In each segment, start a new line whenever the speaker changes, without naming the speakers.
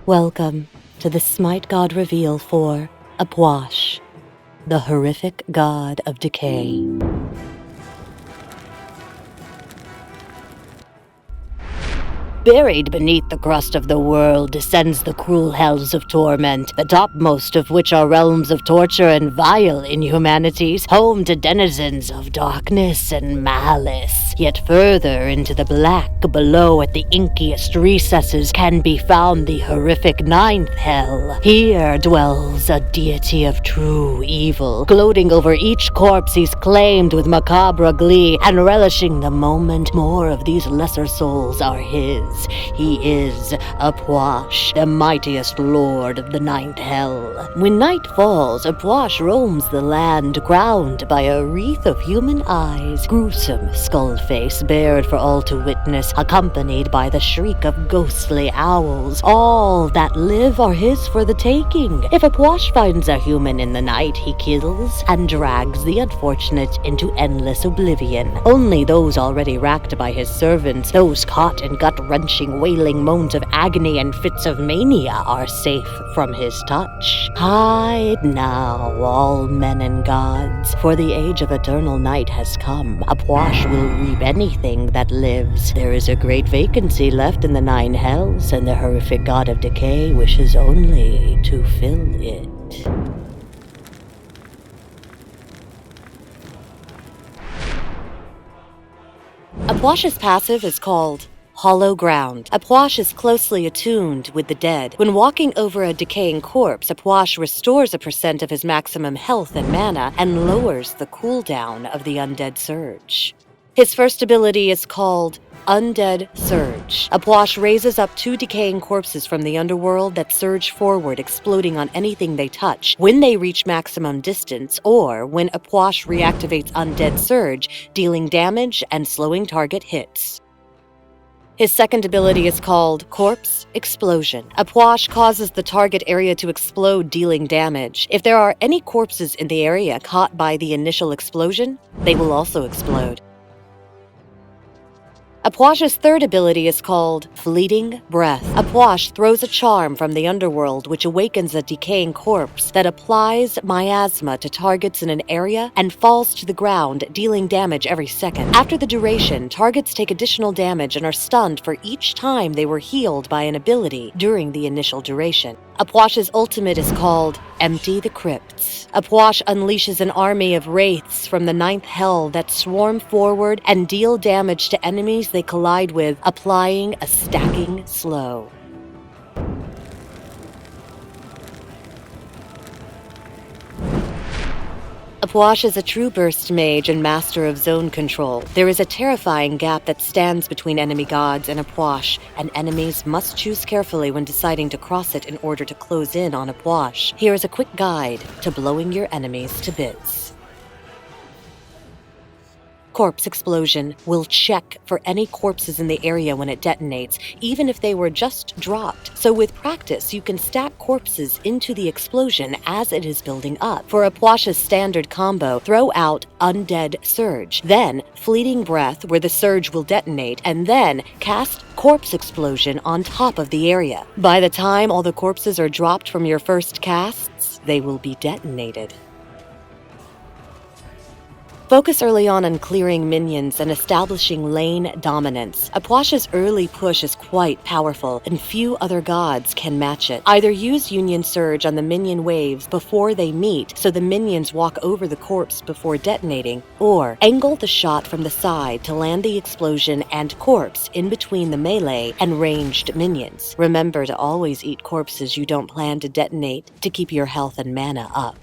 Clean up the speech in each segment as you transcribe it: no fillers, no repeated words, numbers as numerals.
Welcome to the SMITE God reveal for Ah Puch, the horrific god of decay. Buried beneath the crust of the world descends the cruel hells of torment, the topmost of which are realms of torture and vile inhumanities, home to denizens of darkness and malice. Yet further into the black below at the inkiest recesses can be found the horrific ninth hell. Here dwells a deity of true evil, gloating over each corpse he's claimed with macabre glee, and relishing the moment more of these lesser souls are his. He is Ah Puch, the mightiest lord of the ninth hell. When night falls, Ah Puch roams the land, crowned by a wreath of human eyes, gruesome skull face bared for all to witness, accompanied by the shriek of ghostly owls. All that live are his for the taking. If Ah Puch finds a human in the night, he kills and drags the unfortunate into endless oblivion. Only those already racked by his servants, those caught in gut-wrenching wailing moans of agony and fits of mania, are safe from his touch. Hide now, all men and gods, for the age of eternal night has come. Ah Puch will reap anything that lives. There is a great vacancy left in the nine hells, and the horrific god of decay wishes only to fill it. Ah Puch's passive is called Hollow Ground. Ah Puch is closely attuned with the dead. When walking over a decaying corpse, Ah Puch restores a % of his maximum health and mana and lowers the cooldown of the undead surge. His first ability is called Undead Surge. Ah Puch raises up 2 decaying corpses from the underworld that surge forward, exploding on anything they touch when they reach maximum distance, or when Ah Puch reactivates Undead Surge, dealing damage and slowing target hits. His second ability is called Corpse Explosion. Ah Puch causes the target area to explode, dealing damage. If there are any corpses in the area caught by the initial explosion, they will also explode. Ah Puch's third ability is called Fleeting Breath. Ah Puch throws a charm from the underworld which awakens a decaying corpse that applies miasma to targets in an area and falls to the ground, dealing damage every second. After the duration, targets take additional damage and are stunned for each time they were healed by an ability during the initial duration. Ah Puch's ultimate is called Empty the Crypts. Ah Puch unleashes an army of wraiths from the ninth hell that swarm forward and deal damage to enemies they collide with, applying a stacking slow. Ah Puch is a true burst mage and master of zone control. There is a terrifying gap that stands between enemy gods and Ah Puch, and enemies must choose carefully when deciding to cross it in order to close in on Ah Puch. Here is a quick guide to blowing your enemies to bits. Corpse Explosion will check for any corpses in the area when it detonates, even if they were just dropped. So with practice, you can stack corpses into the explosion as it is building up. For Ah Puch's standard combo, throw out Undead Surge, then Fleeting Breath where the surge will detonate, and then cast Corpse Explosion on top of the area. By the time all the corpses are dropped from your first casts, they will be detonated. Focus early on clearing minions and establishing lane dominance. Ah Puch's early push is quite powerful, and few other gods can match it. Either use Union Surge on the minion waves before they meet so the minions walk over the corpse before detonating, or angle the shot from the side to land the explosion and corpse in between the melee and ranged minions. Remember to always eat corpses you don't plan to detonate to keep your health and mana up.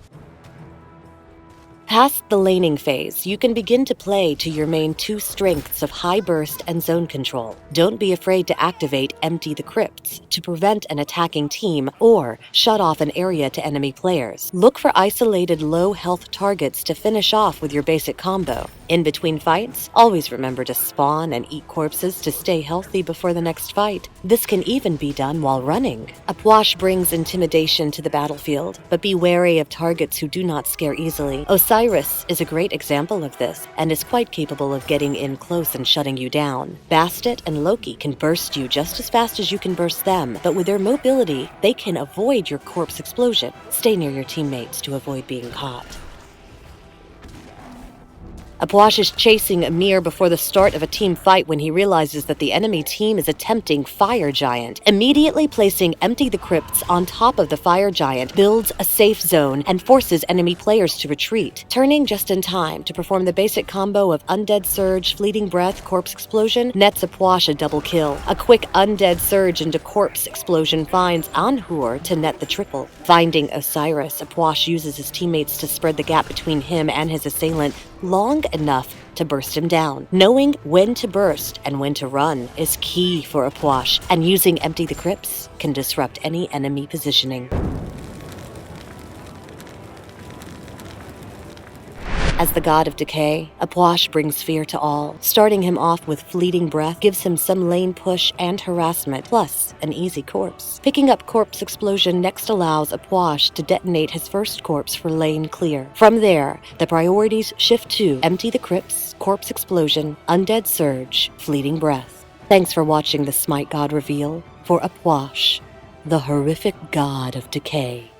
Past the laning phase, you can begin to play to your main 2 strengths of high burst and zone control. Don't be afraid to activate Empty the Crypts to prevent an attacking team or shut off an area to enemy players. Look for isolated low health targets to finish off with your basic combo. In between fights, always remember to spawn and eat corpses to stay healthy before the next fight. This can even be done while running. Ah Puch brings intimidation to the battlefield, but be wary of targets who do not scare easily. Osiris is a great example of this, and is quite capable of getting in close and shutting you down. Bastet and Loki can burst you just as fast as you can burst them, but with their mobility, they can avoid your corpse explosion. Stay near your teammates to avoid being caught. Ah Puch is chasing Ymir before the start of a team fight when he realizes that the enemy team is attempting Fire Giant. Immediately placing Empty the Crypts on top of the Fire Giant builds a safe zone and forces enemy players to retreat. Turning just in time to perform the basic combo of Undead Surge, Fleeting Breath, Corpse Explosion nets Ah Puch a double kill. A quick Undead Surge into Corpse Explosion finds Anhur to net the triple. Finding Osiris, Ah Puch uses his teammates to spread the gap between him and his assailant long enough to burst him down. Knowing when to burst and when to run is key for Ah Puch, and using Empty the Crypts can disrupt any enemy positioning. As the god of decay, Ah Puch brings fear to all. Starting him off with Fleeting Breath gives him some lane push and harassment, plus an easy corpse. Picking up Corpse Explosion next allows Ah Puch to detonate his first corpse for lane clear. From there, the priorities shift to Empty the Crypts, Corpse Explosion, Undead Surge, Fleeting Breath. Thanks for watching the SMITE God reveal for Ah Puch, the horrific god of decay.